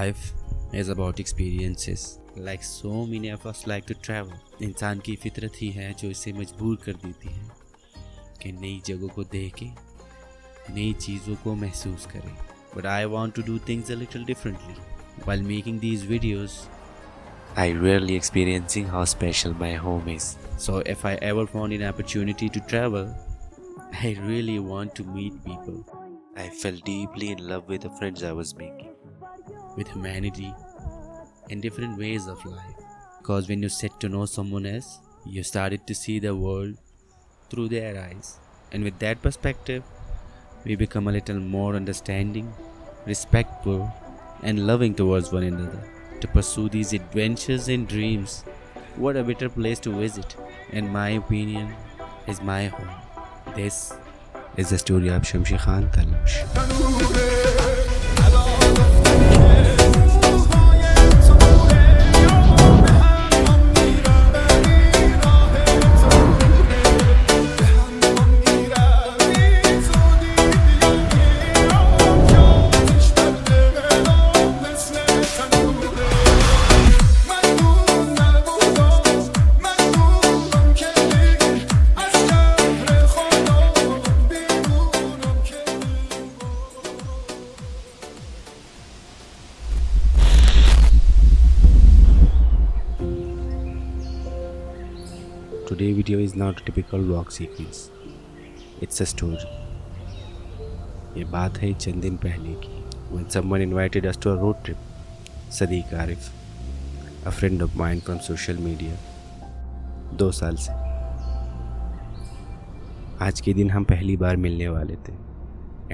Life is about experiences. Like so many of us like to travel. इंसान की फितरत ही है जो इसे मजबूर कर देती है कि नई जगहों को देखे, नई चीज़ों को महसूस करे. But I want to do things a little differently. While making these videos, I really experiencing how special my home is. so if I ever found an opportunity to travel, I really want to meet people I fell deeply in love with the friends I was making. with humanity and different ways of life. Because when you get to know someone else, you started to see the world through their eyes. And with that perspective, we become a little more understanding, respectful, and loving towards one another. To pursue these adventures and dreams, what a better place to visit, in my opinion, is my home. This Is the story of Shamshi Khan Talash. Today video is not a typical vlog sequence. It's a story. ये बात है चंद दिन पहले की. When someone invited us to a road trip. Sadiq Arif, a friend of mine from social media. 2 साल से. आज के दिन हम पहली बार मिलने वाले थे.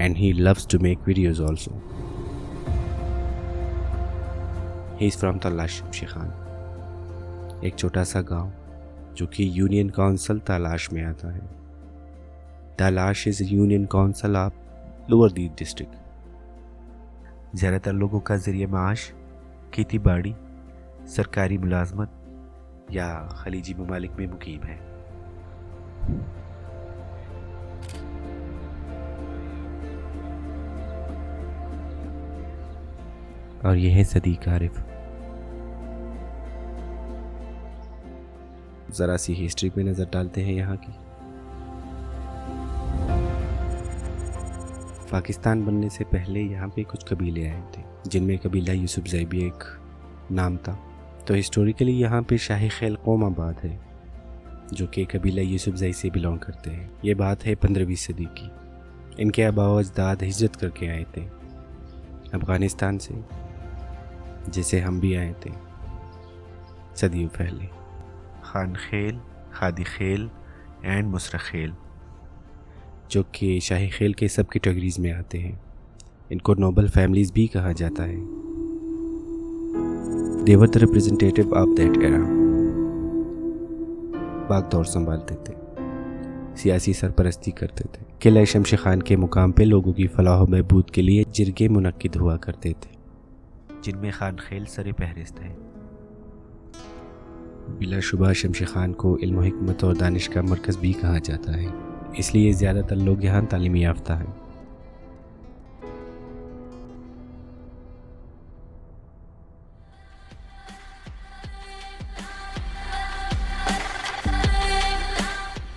And he loves to make videos also. He is from Talash, Shamshi Khan. एक छोटा सा गांव जो कि यूनियन काउंसिल तलाश में आता है. तलाश is union council of lower Diu district. ज़्यादातर लोगों का ज़रिया माश खेती बाड़ी, सरकारी मुलाजमत या खलीजी ममालिक में मुकीम है. और यह है सदीक आरिफ. ज़रा सी हिस्ट्री पे नज़र डालते हैं यहाँ की. पाकिस्तान बनने से पहले यहाँ पे कुछ कबीले आए थे, जिनमें कबीला यूसुफजई भी एक नाम था. तो हिस्टोरिकली यहाँ पे शाही खेल कौम आबाद है, जो कि कबीला यूसुफजई से बिलोंग करते हैं. ये बात है 15वीं सदी की. इनके आबा व अजदाद हिजरत करके आए थे अफ़गानिस्तान से, जैसे हम भी आए थे सदियों पहले. खान खेल, खादी खेल एंड मुसरा खेल, जो कि शाही खेल के सब कैटेगरीज में आते हैं. इनको नोबल फैमिलीज भी कहा जाता है. They were the representative of that era. बाग दौर संभालते थे, सियासी सरपरस्ती करते थे. किला शमशी खान के मुकाम पे लोगों की फलाह व बहबूद के लिए जिरगे मुनक्किद हुआ करते थे, जिनमें खान खेल सर फहरिस्त है. बिलाशुबा शमशी खान को इल्म हिकमत और दानिश का मरकज़ भी कहा जाता है, इसलिए ज़्यादातर लोग यहाँ तालीमी याफ्ता हैं.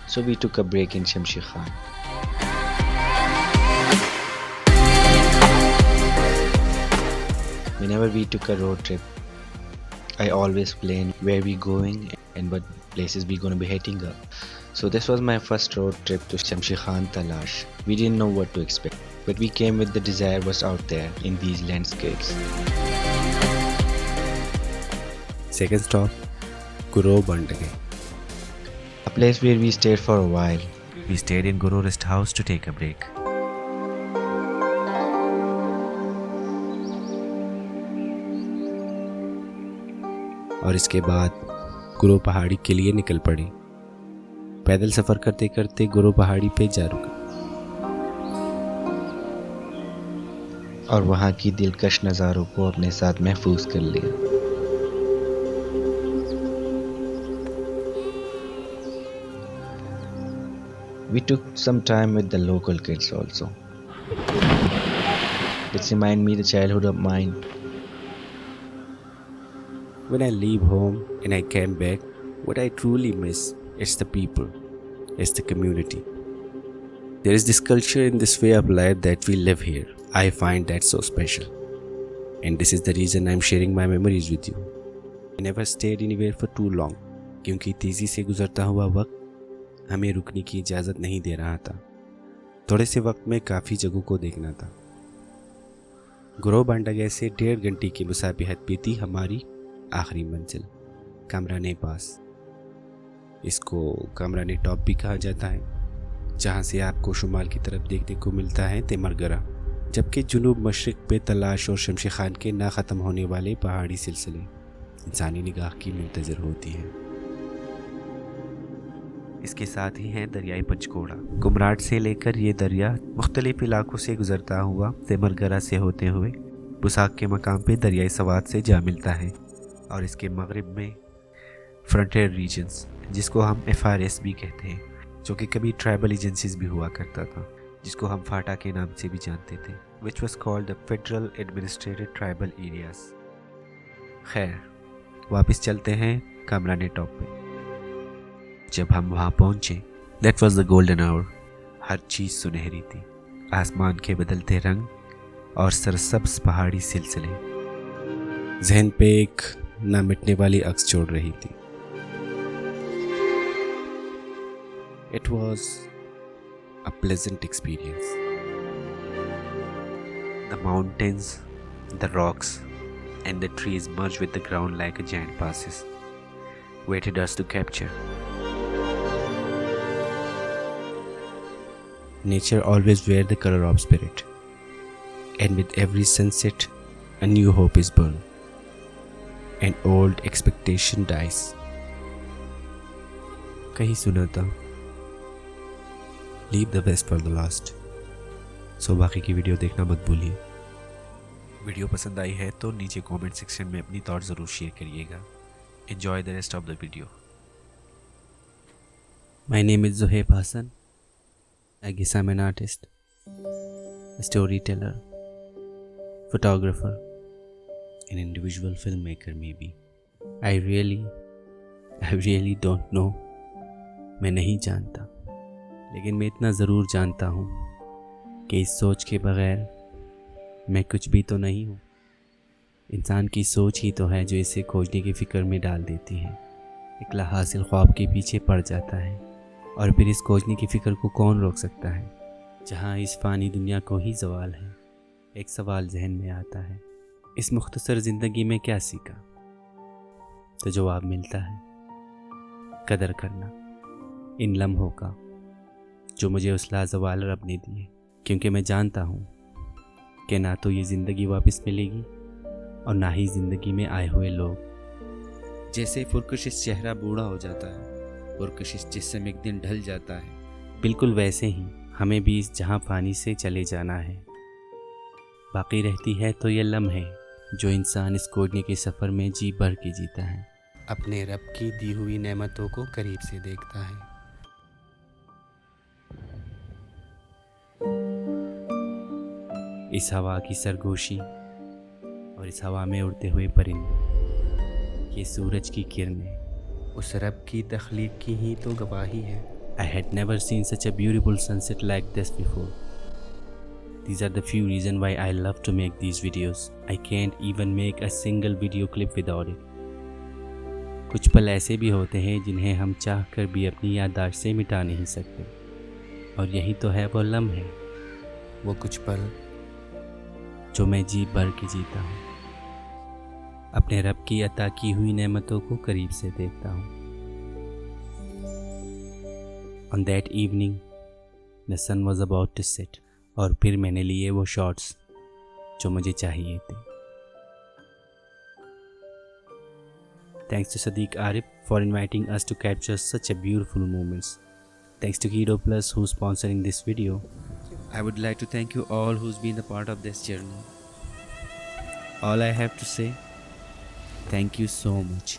So we took a break in Shamshi Khan. Whenever we took a road trip, I always plan where we going and what places we gonna be heading up. So this was my first road trip to Shamshi Khan Talash. We didn't know what to expect, but we came with the desire was out there in these landscapes. Second stop, Guru Bandage. A place where we stayed for a while. We stayed in Guru Rest House to take a break. और इसके बाद गुरु पहाड़ी के लिए निकल पड़े. पैदल सफ़र करते करते गुरु पहाड़ी पे जा रुका. और वहाँ की दिलकश नज़ारों को अपने साथ महफूज कर लिया. We took some time with the local kids also. It reminded me the childhood of mine When I leave home and I came back, what I truly miss is the people, it's the community. There is this culture in this way of life that we live here. I find that so special. And this is the reason I'm sharing my memories with you. I never stayed anywhere for too long, क्योंकि तेज़ी से गुजरता हुआ वक्त हमें रुकने की इजाज़त नहीं दे रहा था। थोड़े से वक्त में काफ़ी जगहों को देखना था। गुरो बांडागे से 1.5 घंटे की मुसाफिरत पे थी हमारी आखिरी मंजिल, कामराने पास। इसको कामराने टॉप भी कहा जाता है, जहाँ से आपको शुमाल की तरफ देखने को मिलता है तेमरगरा, जबकि जुनूब मशरिक पे तलाश और शमशी खान के ना ख़त्म होने वाले पहाड़ी सिलसिले इंसानी निगाह की मुंतज़र होती हैं। इसके साथ ही है दरियाई पंचकोड़ा। कुमराट से लेकर ये दरिया मुख्तलिफ इलाकों से गुजरता हुआ तेमरगरा से होते हुए बुसाक के मकाम पे दरियाई सवात से जा मिलता है, और इसके मगरिब में फ्रंटियर रीजन्स, जिसको हम FRS भी कहते हैं, जो कि कभी ट्राइबल एजेंसीज भी हुआ करता था, जिसको हम फाटा के नाम से भी जानते थे, which was called the federal administrated tribal areas. खैर, वापस चलते हैं कामराने टॉप पे। जब हम वहाँ पहुँचे, that was the golden hour. हर चीज़ सुनहरी थी, आसमान के बदलते रंग और सरसब्ज पहाड़ी सिलसिले जहन पे एक ना मिटने वाली अक्स छोड़ रही थी। It was a pleasant experience. The mountains, the rocks, and the trees merged with the ground like a giant passes, waited us to capture. Nature always wears the color of spirit, and with every sunset, a new hope is born. An old expectation dies. कहीं सुना था, leave the best for the last. So बाकी की video देखना मत भूलिए। Video पसंद आई है तो नीचे कमेंट सेक्शन में अपनी थॉट ज़रूर शेयर करिएगा। Enjoy the rest of the video. My name is Zohaib Hassan. I guess I'm an artist, a storyteller, photographer, An individual filmmaker maybe. I really don't know. मैं नहीं जानता, लेकिन मैं इतना ज़रूर जानता हूँ कि इस सोच के बग़ैर मैं कुछ भी तो नहीं हूँ। इंसान की सोच ही तो है जो इसे खोजने की फ़िक्र में डाल देती है। एक लाहासिल ख्वाब के पीछे पड़ जाता है, और फिर इस खोजने की फ़िक्र को कौन रोक सकता है। जहाँ इस फ़ानी दुनिया को ही ज़वाल है, एक सवाल जहन में आता है, इस मुख्तसर ज़िंदगी में क्या सीखा? तो जवाब मिलता है, कदर करना इन लम्हों का जो मुझे उस लाज़वाल रब ने दिए, क्योंकि मैं जानता हूँ कि ना तो ये ज़िंदगी वापस मिलेगी और ना ही ज़िंदगी में आए हुए लोग। जैसे पुरकशिश चेहरा बूढ़ा हो जाता है, पुरकशिश जिस्म एक दिन ढल जाता है, बिल्कुल वैसे ही हमें भी इस जहां फ़ानी से चले जाना है। बाकी रहती है तो ये लम्हे जो इंसान इस खोजने के सफ़र में जी भर के जीता है, अपने रब की दी हुई नेमतों को करीब से देखता है। इस हवा की सरगोशी और इस हवा में उड़ते हुए परिंदे, ये सूरज की किरणें उस रब की तख्लीक की ही तो गवाही है। I had never seen such a beautiful sunset like this before. These are the few reasons why I love to make these videos. I can't even make a single video clip without it. कुछ पल ऐसे भी होते हैं जिन्हें हम चाह कर भी अपनी याददाश्त से मिटा नहीं सकते, और यही तो है वो लम्हे, वो कुछ पल जो मैं जी भर के जीता हूँ, अपने रब की अता की हुई नेमतों को करीब से देखता हूँ। On that evening, the sun was about to set, और फिर मैंने लिए वो शॉट्स जो मुझे चाहिए थे। Thanks to Sadiq Arif for inviting us to capture such a beautiful moments. Thanks to Keto Plus who's sponsoring this video. I would like to thank you all who's been a part of this journey. All I have to say, thank you so much.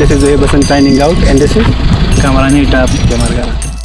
This is Zohaib Hassan signing out, and this is kamaranya hitam, kamar